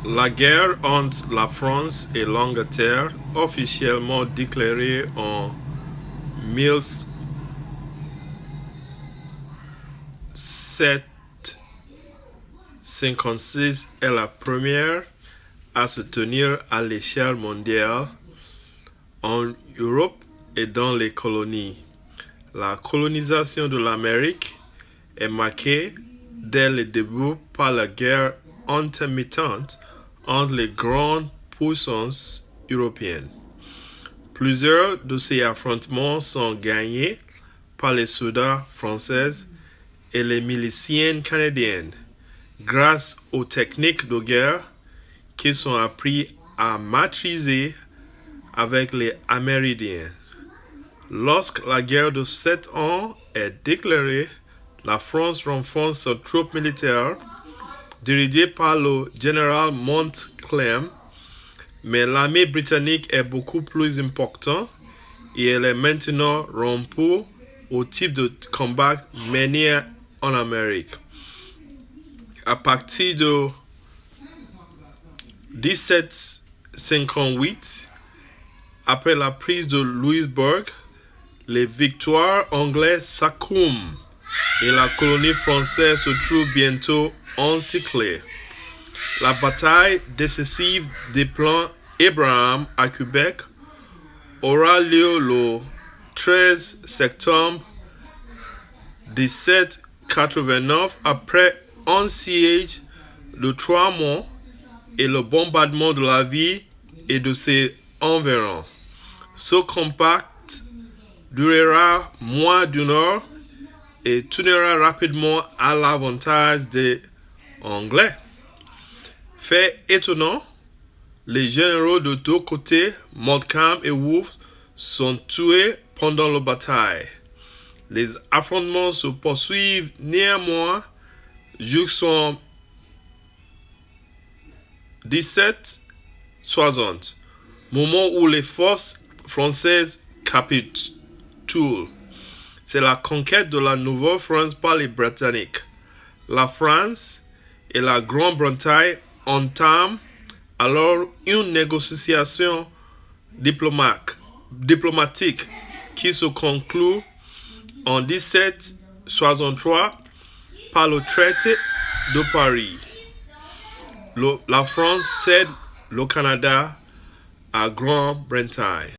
La guerre entre la France et l'Angleterre, officiellement déclarée en 1756, est la première à se tenir à l'échelle mondiale en Europe et dans les colonies. La colonisation de l'Amérique est marquée dès le début par la guerre intermittente entre les grandes puissances européennes. Plusieurs de ces affrontements sont gagnés par les soldats français et les miliciens canadiens grâce aux techniques de guerre qu'ils ont appris à maîtriser avec les Amérindiens. Lorsque la guerre de 7 ans est déclarée, la France renforce ses troupes militaires dirigées par le général Montcalm, mais l'armée britannique est beaucoup plus importante et elle est maintenant rompue au type de combat mené en Amérique. À partir de 1758, après la prise de Louisbourg, les victoires anglaises s'accumulent et la colonie française se trouve bientôt encerclée. La bataille décisive des plans Abraham à Québec aura lieu le 13 septembre 1789 après un siège de 3 mois et le bombardement de la ville et de ses environs. Ce combat durera moins d'une heure et tournera rapidement à l'avantage des Anglais. Fait étonnant, les généraux de deux côtés, Montcalm et Wolfe, sont tués pendant la bataille. Les affrontements se poursuivent néanmoins jusqu'en 1760, moment où les forces françaises capitulent. C'est la conquête de la Nouvelle-France par les Britanniques. La France et la Grande-Bretagne entament alors une négociation diplomatique qui se conclut en 1763 par le traité de Paris. La France cède le Canada à Grande-Bretagne.